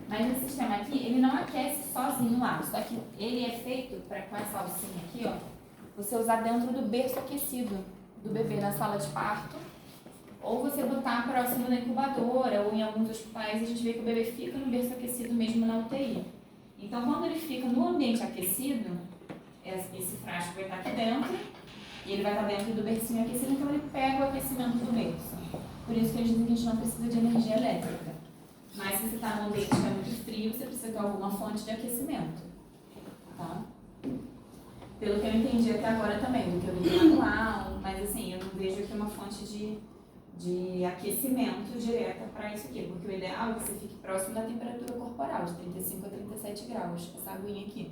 Mas esse sistema aqui, ele não aquece sozinho lá, só que ele é feito para, com essa alcinha aqui, ó, você usar dentro do berço aquecido do bebê na sala de parto, ou você botar próximo da incubadora, ou em alguns hospitais a gente vê que o bebê fica no berço aquecido mesmo na UTI. Então, quando ele fica no ambiente aquecido, esse frasco vai estar aqui dentro, e ele vai estar dentro do bercinho aquecido, então ele pega o aquecimento do berço. Por isso que eles dizem que a gente não precisa de energia elétrica. Mas se você está num ambiente que é muito frio, você precisa ter alguma fonte de aquecimento. Tá? Pelo que eu entendi até agora também, do que eu vi manual, mas assim, eu não vejo aqui uma fonte de aquecimento direta para isso aqui, porque o ideal é que você fique próximo da temperatura corporal, de 35 a 37 graus, essa aguinha aqui.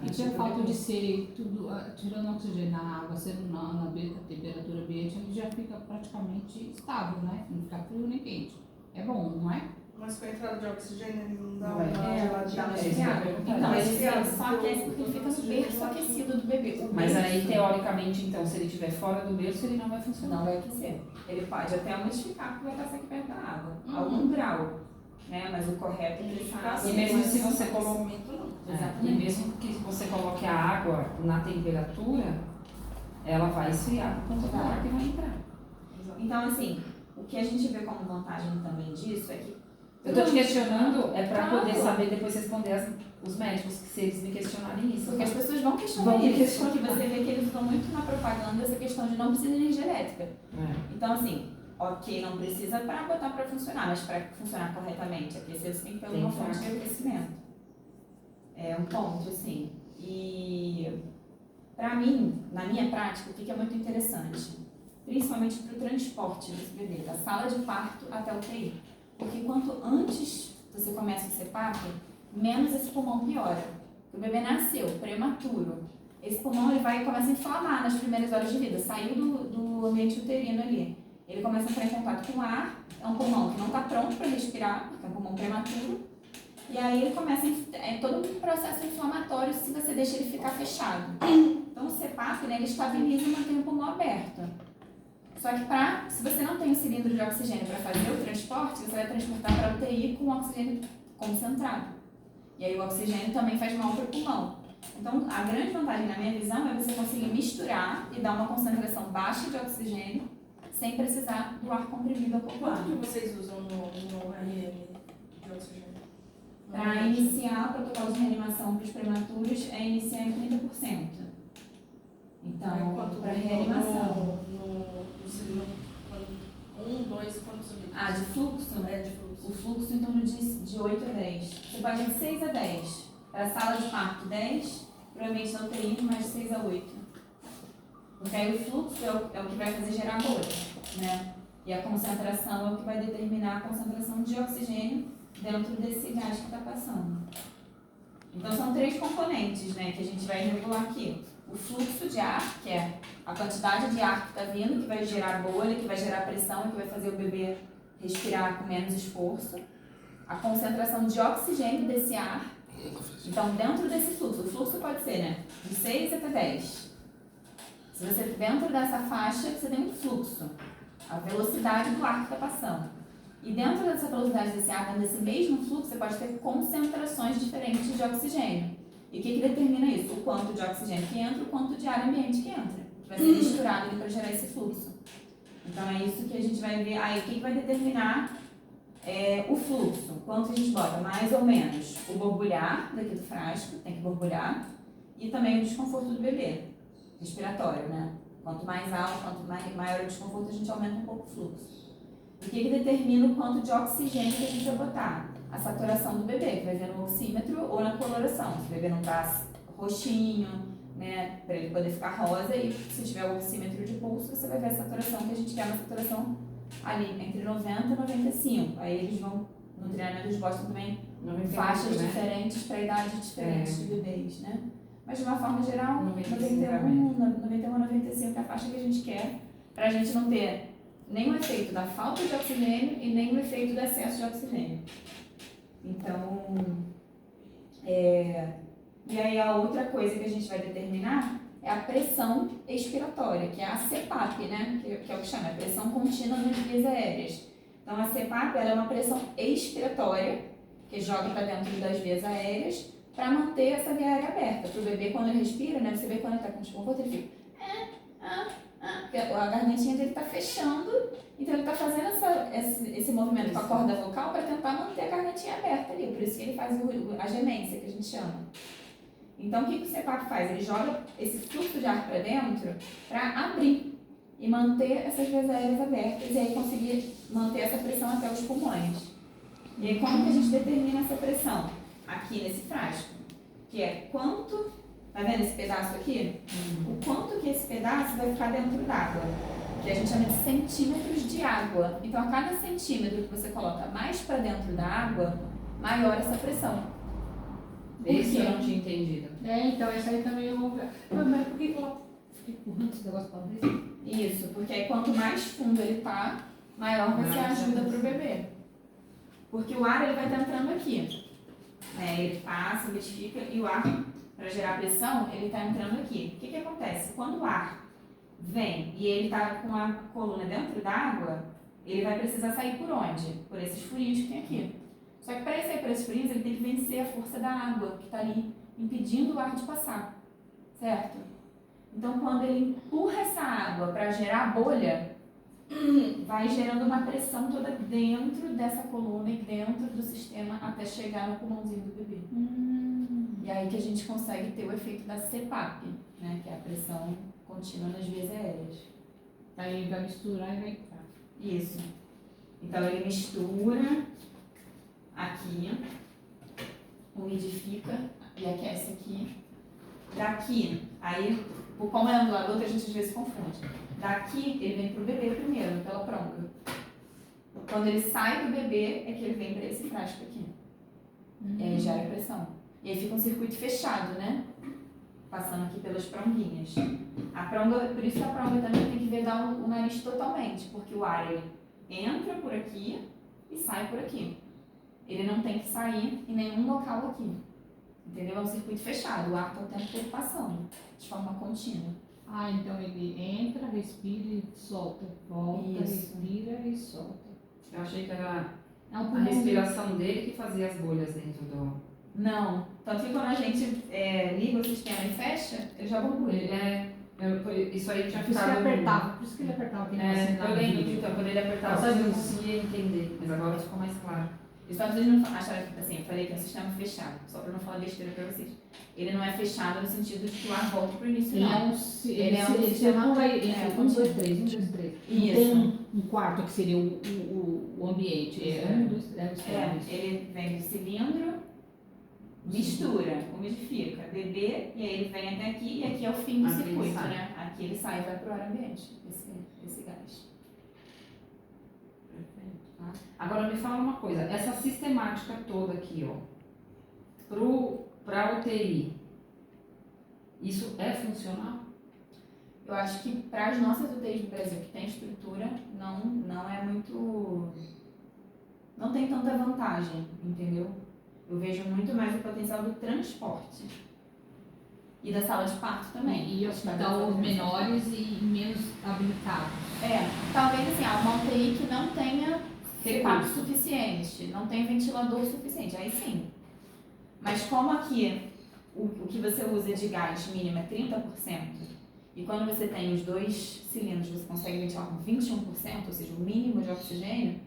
E tinha falta de ser tudo, tirando oxigênio na água, sendo na temperatura ambiente, ele já fica praticamente estável, né? Não fica frio nem quente. É bom, não é? Mas com a entrada de oxigênio ele não dá Não uma dá uma esfriada. Então, ele só aquece porque ele fica no berço aquecido do bebê. Mas aí, teoricamente, então, se ele estiver fora do berço, ele não vai funcionar. Não vai aquecer. Ele pode até umidificar porque vai passar aqui perto da água. Algum grau. Né? Mas o correto é que ele faça. E mesmo se você coloca... E Exatamente. mesmo que você coloque a água na temperatura, ela vai esfriar por conta da água que vai entrar. Então, assim, o que a gente vê como vantagem também disso é que... Eu tô te questionando para Claro. poder saber depois responder os médicos, que se eles me questionarem isso. Porque as pessoas vão questionar Vão me isso, questionar. porque você vê que eles usam muito na propaganda essa questão de não precisa de energia elétrica. Então, assim, ok, não precisa para botar para funcionar, mas para funcionar corretamente, aquecer você tem que ter uma fonte de aquecimento. É um ponto, assim. E, para mim, na minha prática, o que é muito interessante? Principalmente para o transporte desse bebê, da sala de parto até o UTI. Porque quanto antes você começa o CPAP, menos esse pulmão piora. O bebê nasceu prematuro. Esse pulmão ele começa a inflamar nas primeiras horas de vida. Saiu do ambiente uterino ali. Ele começa a entrar em contato com o ar. É um pulmão que não está pronto para respirar, porque é um pulmão prematuro. E aí ele começa todo um processo inflamatório se você deixa ele ficar fechado. Então o CPAP, né, ele estabiliza e mantém o pulmão aberto. Só que se você não tem um cilindro de oxigênio para fazer o transporte, você vai transportar para a UTI com oxigênio concentrado. E aí o oxigênio também faz mal para o pulmão. Então a grande vantagem na minha visão é você conseguir misturar e dar uma concentração baixa de oxigênio sem precisar do ar comprimido acoplado. Quanto que vocês usam no RM de oxigênio? Para iniciar o protocolo de reanimação para os prematuros é iniciar em 30%. Então, para reanimação. Quantos litros? Ah, de fluxo? De fluxo. O fluxo em torno de 8 a 10. Você pode ir de 6 a 10. Para a sala de parto, 10. Para o ambiente da UTI, mais 6 a 8. Porque aí o fluxo é o que vai fazer gerar bolha, né? E a concentração é o que vai determinar a concentração de oxigênio dentro desse gás que está passando. Então são 3 componentes, né, que a gente vai regular aqui. O fluxo de ar, que é a quantidade de ar que está vindo, que vai gerar bolha, que vai gerar pressão e que vai fazer o bebê respirar com menos esforço. A concentração de oxigênio desse ar. Então, dentro desse fluxo, o fluxo pode ser, né, de 6 até 10. Se você dentro dessa faixa, você tem um fluxo, a velocidade do ar que está passando. E dentro dessa velocidade desse ar, dentro desse mesmo fluxo, você pode ter concentrações diferentes de oxigênio. E o que determina isso? O quanto de oxigênio que entra, o quanto de ar ambiente que entra. Que vai ser misturado ali para gerar esse fluxo. Então é isso que a gente vai ver. Aí o que vai determinar o fluxo? Quanto a gente bota? Mais ou menos o borbulhar daqui do frasco, tem que borbulhar. E também o desconforto do bebê, respiratório, né? Quanto mais alto, quanto maior o desconforto, a gente aumenta um pouco o fluxo. O que determina o quanto de oxigênio que a gente vai botar? A saturação do bebê, que vai ver no oxímetro ou na coloração. Se o bebê não está roxinho, né, para ele poder ficar rosa, e se tiver o oxímetro de pulso, você vai ver a saturação que a gente quer, uma saturação ali entre 90 e 95. Aí eles vão, no treinamento, eles gostam também de faixas diferentes para idades diferentes de bebês, né? Mas de uma forma geral, 91 a 95 é a faixa que a gente quer, para a gente não ter nem o efeito da falta de oxigênio e nem o efeito do excesso de oxigênio. Então, e aí a outra coisa que a gente vai determinar é a pressão expiratória, que é a CPAP, né? Que é o que chama, a pressão contínua nas vias aéreas. Então, Então a CPAP ela é uma pressão expiratória, que joga para dentro das vias aéreas, para manter essa via aérea aberta. Para o bebê, quando ele respira, né, você vê quando ele está com desconforto, ele fica... porque a gargantinha dele está fechando, então ele está fazendo esse movimento com a corda vocal para tentar manter a gargantinha aberta ali. Por isso que ele faz a gemência, que a gente chama. Então, o que o CPAP faz? Ele joga esse fluxo de ar para dentro para abrir e manter essas vias aéreas abertas e aí conseguir manter essa pressão até os pulmões. E aí, como que a gente determina essa pressão? Aqui nesse frasco, que é quanto, tá vendo esse pedaço aqui? O quanto que esse pedaço vai ficar dentro d'água, que a gente chama de centímetros de água. Então, a cada centímetro que você coloca mais para dentro da água, maior essa pressão. Esse eu não tinha entendido. Então essa aí também eu vou ver. Mas por que ela fica empurrando esse negócio pra dentro? Isso, porque aí quanto mais fundo ele tá, maior vai ser a ajuda pro bebê. Porque o ar ele vai estar entrando aqui. Ele passa, liquidifica e o ar, para gerar pressão, ele está entrando aqui. O que acontece? Quando o ar vem e ele está com a coluna dentro d'água, ele vai precisar sair por onde? Por esses furinhos que tem aqui. Só que para ele sair por esses furinhos, ele tem que vencer a força da água que está ali, impedindo o ar de passar. Certo? Então, quando ele empurra essa água para gerar a bolha, vai gerando uma pressão toda dentro dessa coluna e dentro do sistema até chegar no pulmãozinho do bebê. E aí que a gente consegue ter o efeito da CPAP, né? Que é a pressão contínua nas vias aéreas. Aí vai misturar e vai entrar. Isso. Então ele mistura aqui, umidifica e aquece aqui. Daqui, aí, como é anulador, que a gente às vezes confunde. Daqui, ele vem pro bebê primeiro, pela pronga. Quando ele sai do bebê, é que ele vem para esse frasco aqui. E aí gera pressão. E aí fica um circuito fechado, né? Passando aqui pelas pronguinhas. A pronga, por isso que a pronga também tem que vedar o nariz totalmente, porque o ar ele entra por aqui e sai por aqui. Ele não tem que sair em nenhum local aqui. Entendeu? É um circuito fechado, o ar está o tempo todo passando, de forma contínua. Então ele entra, respira e solta. Volta, Isso. respira e solta. Eu achei que era É um a pulmãozinho. respiração dele que fazia as bolhas dentro do... Não. Tanto que quando a gente liga o sistema e fecha, ele já borbulha. Isso aí tinha Por isso que ficado... ele apertava, por isso que ele apertava aquele negocinho lá eu no lembro, vídeo. então, quando ele apertava, Sabe eu não isso? conseguia entender, mas agora ficou mais claro. E só pra vocês não acharem que, assim, eu falei que é um sistema fechado, só pra não falar besteira pra vocês. Ele não é fechado no sentido de que o ar volta pro início, Ele não. é um sistema- sistema. é, 1, 2, 3, 1, 2, 3. Isso. Tem um quarto que seria o ambiente. É 1, 2, 3, Ele vem do cilindro, mistura, umidifica, bebê, e aí ele vem até aqui, e aqui é o fim do Aqui ele circuito, sai. né? Aqui ele sai e vai pro ar ambiente, esse gás. Agora me fala uma coisa, essa sistemática toda aqui, ó, para UTI, isso é funcional? Eu acho que para as nossas UTIs do Brasil que tem estrutura, não é muito. Não tem tanta vantagem, entendeu? Eu vejo muito mais o potencial do transporte. E da sala de parto também. E hospital menores e menos habilitados. Talvez assim, uma UTI que não tenha recurso Recurso. suficiente, não tem ventilador suficiente, aí sim. Mas como aqui o que você usa de gás mínimo é 30%, e quando você tem os 2 cilindros você consegue ventilar com 21%, ou seja, o mínimo de oxigênio,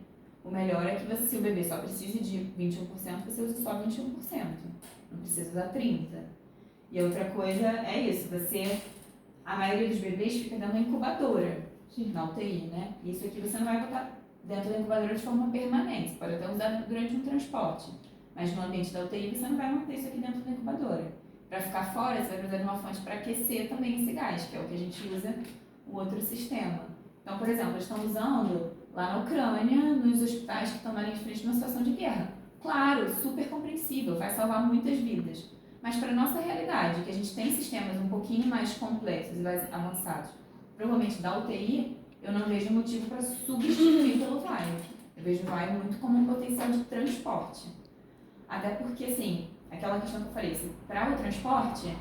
o melhor é que você, se o bebê só precise de 21%, você usa só 21%, não precisa usar 30%. E outra coisa é isso, a maioria dos bebês fica dentro da incubadora, na UTI, né? Isso aqui você não vai botar dentro da incubadora de forma permanente, você pode até usar durante um transporte, mas no ambiente da UTI você não vai manter isso aqui dentro da incubadora. Para ficar fora, você vai precisar de uma fonte para aquecer também esse gás, que é o que a gente usa o outro sistema. Então, por exemplo, eles estão usando lá na Ucrânia, nos hospitais que estão na linha de frente numa situação de guerra. Claro, super compreensível, vai salvar muitas vidas. Mas para a nossa realidade, que a gente tem sistemas um pouquinho mais complexos e mais avançados, provavelmente da UTI, eu não vejo motivo para substituir pelo VAI. Eu vejo o VAI muito como um potencial de transporte. Até porque, assim, aquela questão que eu falei, para o transporte,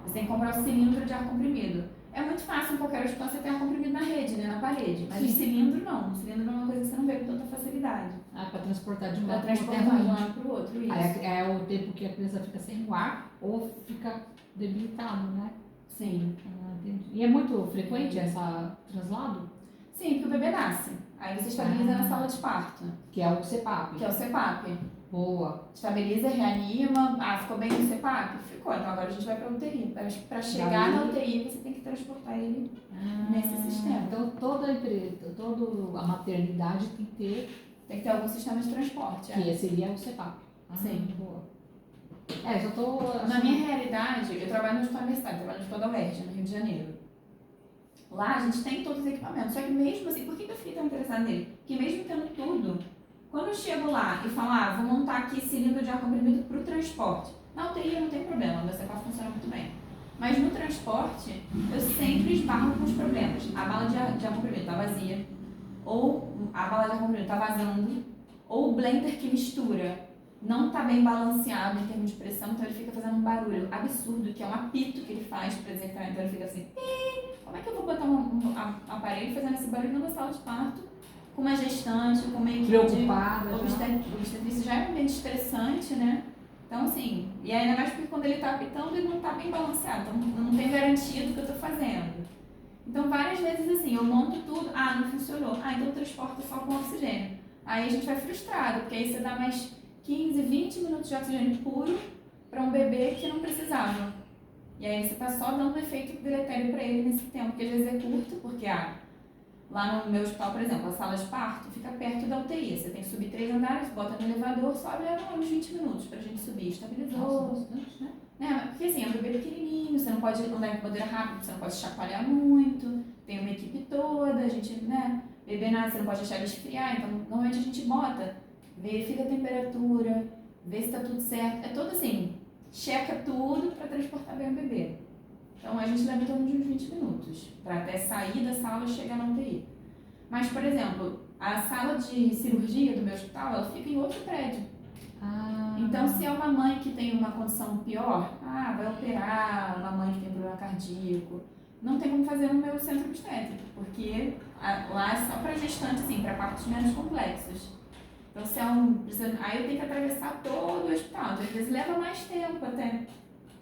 você tem que comprar o cilindro de ar comprimido. É muito fácil em qualquer hospital você ter ar comprimido na rede, né, na parede. Mas Sim. o cilindro não. O cilindro não é uma coisa que você não vê com tanta facilidade. Ah, para transportar de um Pra lado para outro é transportar de um ruim. lado pro outro, isso. Aí é o tempo que a criança fica sem o ar ou fica debilitado, né? Sim. Ah, entendi. E é muito frequente essa translado? Sim, porque o bebê nasce. Aí você estabiliza na sala de parto, Que é o CPAP. que é o CPAP. Boa. Estabiliza, reanima. Ah, ficou bem no CPAP? Ficou. Então agora a gente vai pra UTI. Pra chegar Daí- na UTI, você tem que transportar ele nesse sistema. Então toda a empresa, toda a maternidade tem que ter, Tem que ter algum sistema de transporte. é. que seria o CPAP. Sim. Boa. É, só tô... Na minha realidade, eu trabalho no hospital universitário, trabalho no Hospital da UERJ, no Rio de Janeiro. Lá a gente tem todos os equipamentos, só que mesmo assim, por que eu fiquei tão interessada nele? Porque mesmo tendo tudo, quando eu chego lá e falo, vou montar aqui cilindro de ar comprimido para o transporte, na UTI não tem problema, o meu CPAP funciona muito bem. Mas no transporte, eu sempre esbarro com os problemas. A bala de ar comprimido está vazia, ou a bala de ar comprimido está vazando, ou o blender que mistura não está bem balanceado em termos de pressão, então ele fica fazendo um barulho absurdo, que é um apito que ele faz para dizer que então ele fica assim, como é que eu vou botar um aparelho fazendo esse barulho numa sala de parto, com uma gestante, com uma equipe Preocupada de já. obstetrícia, já é um ambiente estressante, né? Então, assim, e ainda mais porque quando ele está apitando, ele não está bem balanceado, então não tem garantia do que eu estou fazendo. Então, várias vezes assim, eu monto tudo, não funcionou, então eu transporto só com oxigênio. Aí a gente vai frustrado, porque aí você dá mais 15, 20 minutos de oxigênio puro para um bebê que não precisava. E aí você está só dando um efeito deletério para ele nesse tempo, que às vezes é curto, porque lá no meu hospital, por exemplo, a sala de parto fica perto da UTI. Você tem que subir 3 andares, bota no elevador, sobe, leva uns 20 minutos pra gente subir. Estabilizou. Nossa, bastante, né? Porque assim, é um bebê pequenininho, você não pode andar em bandeira rápido, você não pode chacoalhar muito, tem uma equipe toda, a gente, bebê nasce, você não pode deixar ele esfriar, então normalmente a gente bota, verifica a temperatura, vê se tá tudo certo, é todo assim, checa tudo para transportar bem o bebê. Então a gente leva em torno de uns 20 minutos, para até sair da sala e chegar na UTI. Mas, por exemplo, a sala de cirurgia do meu hospital, ela fica em outro prédio. Então, se é uma mãe que tem uma condição pior, vai operar, uma mãe que tem problema cardíaco, não tem como fazer no meu centro obstétrico, porque lá é só para gestante, assim, para partos menos complexos. Então, se é aí eu tenho que atravessar todo o hospital, então às vezes leva mais tempo até,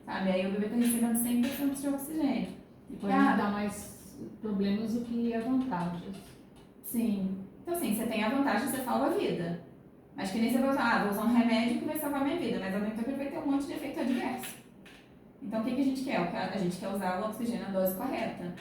sabe? Aí o bebê está recebendo 100% de oxigênio. E pode dar mais problemas do que vantagens. Sim. Então, assim, você tem a vantagem de você salva a vida. Mas que nem você vai usar, vou usar um remédio que vai salvar a minha vida, mas ao mesmo tempo ele vai ter um monte de efeito adverso. Então, o que a gente quer? A gente quer usar o oxigênio na dose correta.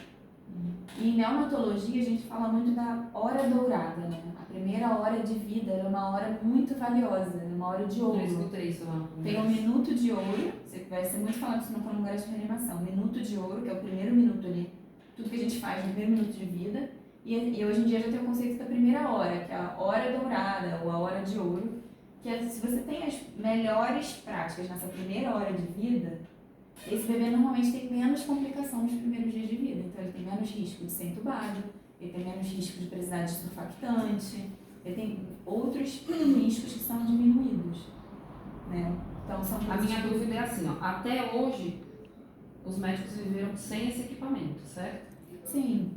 E em neonatologia, a gente fala muito da hora dourada, né? A primeira hora de vida é uma hora muito valiosa, é uma hora de ouro. Eu escutei isso lá. Tem um minuto de ouro, vai ser muito falado isso no cronograma de reanimação. Minuto de ouro, que é o primeiro minuto ali, tudo que a gente faz no primeiro minuto de vida. E hoje em dia já tem o conceito da primeira hora, que é a hora dourada, ou a hora de ouro, que é se você tem as melhores práticas nessa primeira hora de vida, esse bebê normalmente tem menos complicação nos primeiros dias de vida. Então ele tem menos risco de ser entubado, ele tem menos risco de precisar de surfactante, ele tem outros riscos que são diminuídos, né? Então são A minha dúvida é assim, até hoje os médicos viveram sem esse equipamento, certo? Sim.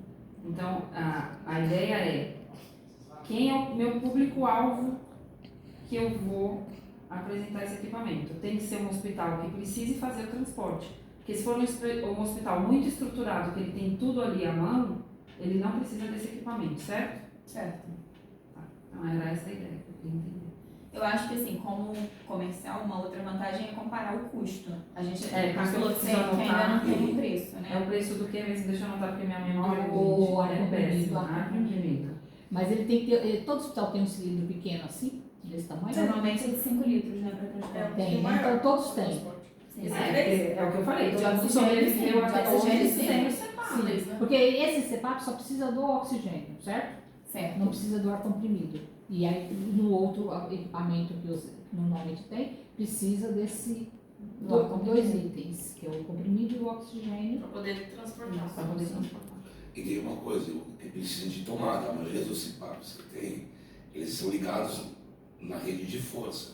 Então a ideia é quem é o meu público-alvo que eu vou apresentar esse equipamento. Tem que ser um hospital que precise fazer o transporte. Porque se for um hospital muito estruturado, que ele tem tudo ali à mão, ele não precisa desse equipamento, certo? Certo. Então era essa a ideia que eu queria entender. Eu acho que assim, como comercial, uma outra vantagem é comparar o custo. A gente por isso que eu falou preciso sempre que ainda anotar. não tem um preço, É né? o preço do que mesmo? Deixa eu anotar porque minha memória O ar é comprimido, péssima. ar Ar comprimido. Mas ele tem que ter. Todo hospital tem um cilindro pequeno assim, desse tamanho? Normalmente é de 5 litros, né, para É um transporte. Tem, pouquinho né? maior. Então todos têm. Sim. É o que eu falei. De Todo mundo oxigênio, sobreviveu sim. até De oxigênio, hoje sim. sem o CPAP. Sim. Porque esse CPAP só precisa do oxigênio, certo? Certo. Não precisa do ar comprimido. E aí no outro equipamento que você normalmente tem, precisa desse Do ar comprimido. dois itens, que é o comprimido e o oxigênio. Para poder transportar. Para poder transportar. E tem uma coisa, que precisa de tomada. A maioria dos CPAPs que tem, eles são ligados na rede de força.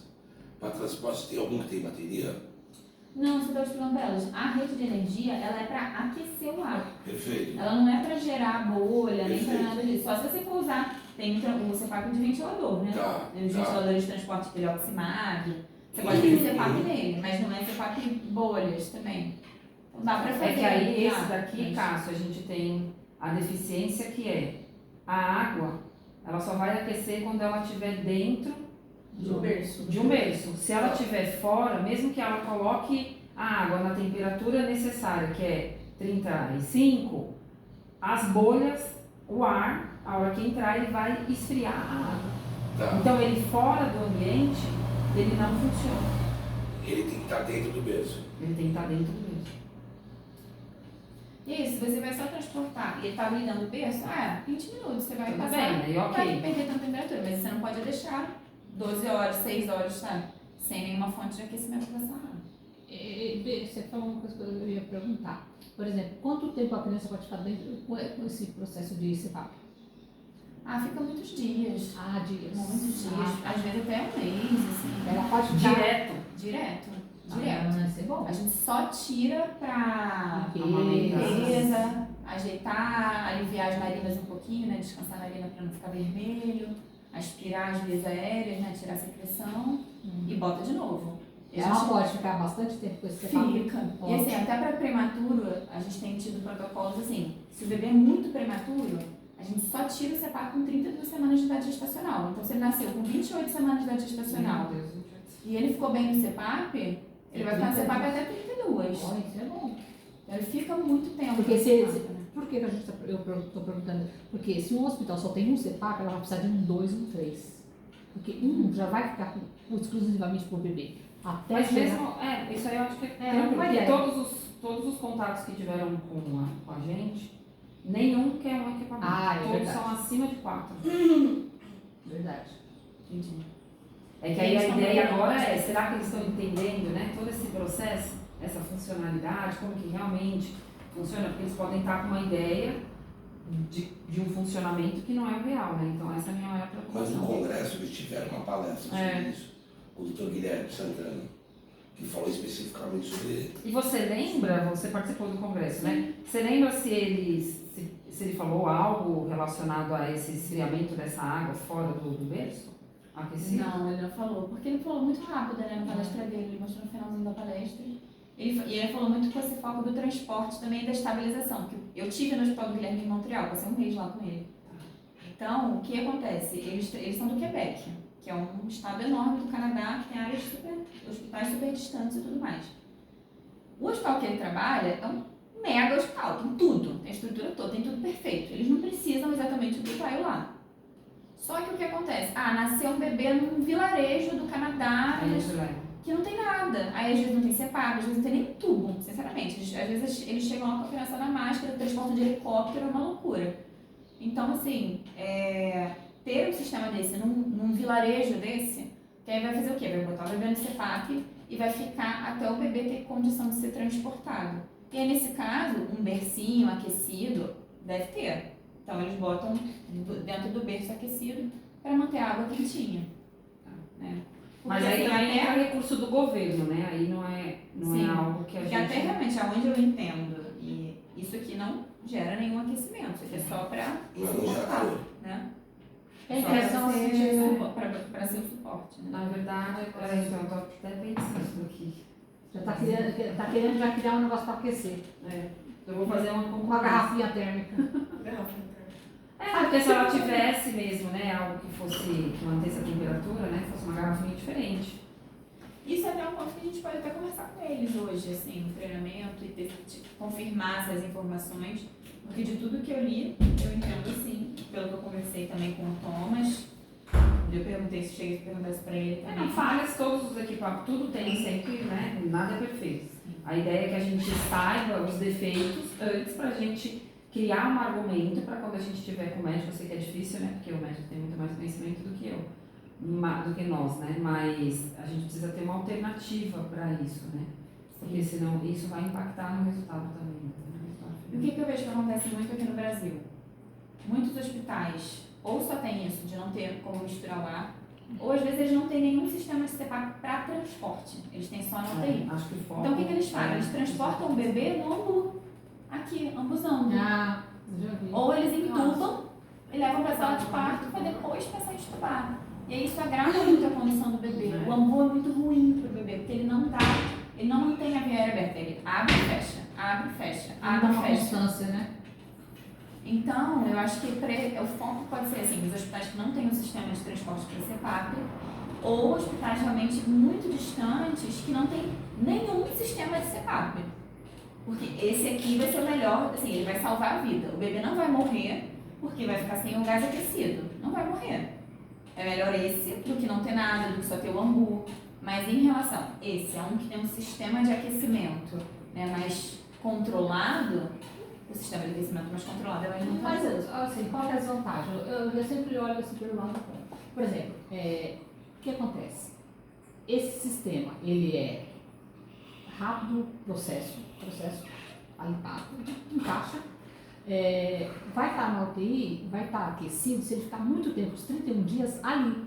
Para transporte, tem algum que tem bateria, Não, você está explicando para elas. A rede de energia, ela é para aquecer o ar. Perfeito. Ela não é para gerar bolha, nem para Perfeito. nada disso. Só se você for usar, tem o CPAP de ventilador, né? Tá, Os tá. ventiladores de transporte perioximado. Você pode ter CPAP nele, mas não é CPAP bolhas também. Então dá para fazer. É que aí esse tá? daqui, Mas- Cássio, a gente tem a deficiência que é a água, ela só vai aquecer quando ela estiver dentro Do berço. de um berço. Se ela estiver fora, mesmo que ela coloque a água na temperatura necessária, que é 35, as bolhas, o ar, a hora que entrar, ele vai esfriar a água. Tá. Então ele fora do ambiente, ele não funciona. Ele tem que estar dentro do berço. Ele tem que estar dentro do berço. E isso, você vai só transportar e ele tá ligando o berço, 20 minutos, você vai Tudo passar, bem, aí não vai ok. perder tanta temperatura, mas você não pode deixar 12 horas, 6 horas, sabe? Sem nenhuma fonte de aquecimento dessa água. Você falou uma coisa que eu ia perguntar. Por exemplo, quanto tempo a criança pode ficar dentro com esse processo de CPAP? Fica muitos dias. Dias. Muitos dias. Ah, Às vezes até um mês, assim. ela pode ficar... Direto. Direto. Vai ser bom. A gente só tira pra Limpeza. limpeza, ajeitar, aliviar as narinas um pouquinho, né? Descansar a narina pra não ficar vermelho, aspirar as vias aéreas, né? Tirar a secreção e bota de novo. E a Ela gente pode ficar bastante tempo com esse CPAP? fica. E assim, até para prematuro, a gente tem tido protocolos assim, se o bebê é muito prematuro, a gente só tira o CPAP com 32 semanas de idade gestacional. Então, se ele nasceu com 28 semanas de idade gestacional Meu Deus. e ele ficou bem no CPAP, ele vai ficar no CPAP até 32. Isso é bom. Então, ele fica muito tempo. Porque no se- CPAP, né? Por que eu estou perguntando? Porque se um hospital só tem um CPAP, ela vai precisar de um 2, um 3. Porque um já vai ficar exclusivamente para o bebê. Até Mas chegar- mesmo, isso aí eu acho que é É, tranquilo, uma porque ideia. todos os contatos que tiveram com a gente, nenhum quer um equipamento. É Todos verdade. são acima de 4. Verdade. Entendi. É que aí Eles a estão ideia vendo. agora é, será que eles estão entendendo, né, todo esse processo, essa funcionalidade, como que realmente funciona? Porque eles podem estar com uma ideia de um funcionamento que não é o real, né? Então essa é a minha maior Mas no preocupação. congresso eles tiveram uma palestra sobre isso. O doutor Guilherme Santana, que falou especificamente sobre E você lembra, você participou do congresso, né? Você lembra se ele falou algo relacionado a esse esfriamento dessa água fora do berço? Aquecido? Não, ele não falou, porque ele falou muito rápido, né, na palestra dele, ele mostrou no finalzinho da palestra. E ele falou muito com esse foco do transporte também e da estabilização, que eu tive no Hospital do Guilherme em Montreal, passei um mês lá com ele. Então, o que acontece? Eles são do Quebec, que é um estado enorme do Canadá, que tem áreas hospitais super distantes e tudo mais. O hospital que ele trabalha é um mega hospital, tem tudo, tem a estrutura toda, tem tudo perfeito. Eles não precisam exatamente do traio lá. Só que o que acontece? Nasceu um bebê num vilarejo do Canadá, Aí isso leva. que não tem nada. Aí às vezes não tem CPAP, às vezes não tem nem tubo, sinceramente. Às vezes eles chegam lá com a criança na máscara, transporte de helicóptero é uma loucura. Então, assim, ter um sistema desse num vilarejo desse, que aí vai fazer o quê? Vai botar o bebê no CPAP e vai ficar até o bebê ter condição de ser transportado. E aí, nesse caso, um bercinho aquecido deve ter. Então, eles botam dentro do berço aquecido para manter a água quentinha. Né? Mas Porque, aí assim, também até- entra recurso do governo, né? Aí não é Sim. algo que a Porque gente... até realmente, aonde eu entendo, e isso aqui não gera nenhum aquecimento, isso aqui é só para mas não gera calor. né? É Só impressão para assim, ser, né? para ser o suporte, né? Na verdade, então, eu tô até pensando aqui. Já tá querendo já criar um negócio para aquecer. Eu vou fazer uma Uma concorrência. garrafinha térmica. Garrafa interna. Porque se ela tivesse mesmo, né, algo que fosse, que mantesse a temperatura, né, fosse uma garrafinha diferente. Isso é até um ponto que a gente pode até conversar com eles hoje, assim, no treinamento, e confirmar essas informações. Porque de tudo que eu li, eu entendo assim, pelo que eu conversei também com o Thomas. Eu perguntei se cheguei a perguntar isso pra ele também. Não, falhas, todos os equipamentos, tudo tem sempre, né, nada é perfeito. A ideia é que a gente saiba os defeitos antes pra gente criar um argumento para quando a gente estiver com o médico. Eu sei que é difícil, né, porque o médico tem muito mais conhecimento do que eu, do que nós, né, mas a gente precisa ter uma alternativa para isso, né, porque senão isso vai impactar no resultado também. E o que eu vejo que acontece muito aqui no Brasil? Muitos hospitais ou só tem isso, de não ter como misturar o ar, ou às vezes eles não têm nenhum sistema de CPAP para transporte. Eles têm só na UTI. Acho que o foco Então o que, que eles fazem? é- Eles transportam o bebê no ambu. Aqui, ambuzando. Ah, já vi. Ou eles entubam e levam para a sala de parto para depois passar entubado. E aí isso agrava muito a condição do bebê. O ambu é muito ruim para o bebê, porque ele não mantém a via aérea aberta. Ele abre e fecha, abre e fecha, Dá abre uma e fecha. constância, né? Então, eu acho que o foco pode ser assim, os hospitais que não têm um sistema de transporte para CPAP, ou hospitais realmente muito distantes que não têm nenhum sistema de CPAP. Porque esse aqui vai ser o melhor, assim, ele vai salvar a vida. O bebê não vai morrer porque vai ficar sem o gás aquecido. Não vai morrer. É melhor esse do que não ter nada, do que só ter o ambu. Mas em relação, esse é um que tem um sistema de aquecimento, né, mais controlado, o sistema de aquecimento mais controlado é mais Mas, vantajoso. assim, qual é a vantagem? Eu sempre olho assim pelo lado bom. Por exemplo, o que acontece? Esse sistema, ele é rápido processo ali tá, encaixa, vai estar na UTI, vai estar aquecido, se ele ficar muito tempo, os 31 dias ali,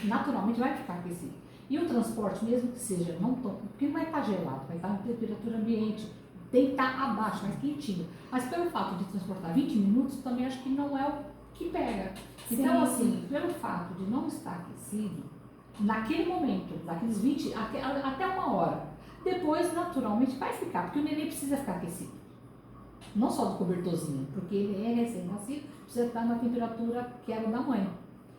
naturalmente vai ficar aquecido. E o transporte, mesmo que seja não tão, porque não vai estar gelado, vai estar em temperatura ambiente, tem que estar abaixo, mais quentinho. Mas pelo fato de transportar 20 minutos, também acho que não é o que pega. Então, Sim. assim, pelo fato de não estar aquecido, naquele momento, daqueles 20, até uma hora, depois, naturalmente, vai ficar, porque o neném precisa ficar aquecido. Não só do cobertorzinho, porque ele é recém-nascido, precisa estar na temperatura que era da mãe.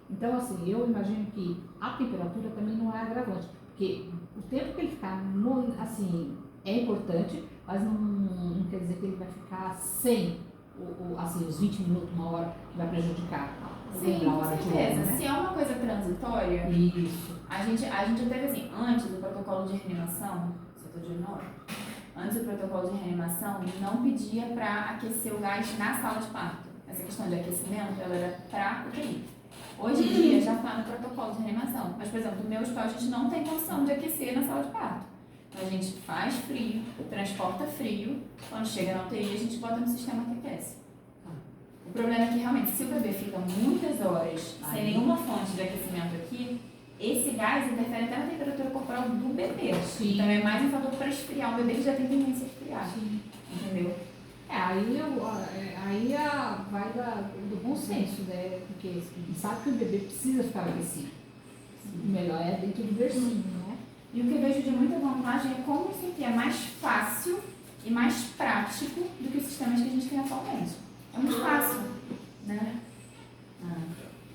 Então, assim, eu imagino que a temperatura também não é agravante, porque o tempo que ele ficar, assim, é importante, mas não quer dizer que ele vai ficar sem assim, os 20 minutos, uma hora, que vai prejudicar. Sim, Lembra a com hora de certeza. hora, né? Se é uma coisa transitória, Isso. a gente já teve assim, antes do protocolo de reanimação, se eu tô de novo, antes do protocolo de reanimação, não pedia para aquecer o gás na sala de parto. Essa questão de aquecimento, ela era para UTI. Hoje em dia já está no protocolo de reanimação. Mas, por exemplo, no meu hospital a gente não tem condição de aquecer na sala de parto. Então a gente faz frio, transporta frio, quando chega na UTI a gente bota no sistema que aquece. O problema é que realmente, se o bebê fica muitas horas sem nenhuma fonte de aquecimento aqui, esse gás interfere até na temperatura corporal do bebê. Sim. Então é mais um fator para esfriar o bebê que já tem tendência a esfriar. Sim. Entendeu? Vai do bom senso, né? Porque sabe que o bebê precisa ficar aquecido. O melhor é dentro do bercinho, né? E o que eu vejo de muita vantagem é como isso aqui é mais fácil e mais prático do que os sistemas que a gente tem atualmente. É muito fácil, né?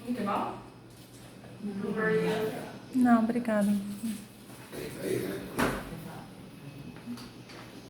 Muito bom? Obrigada. Não, obrigada.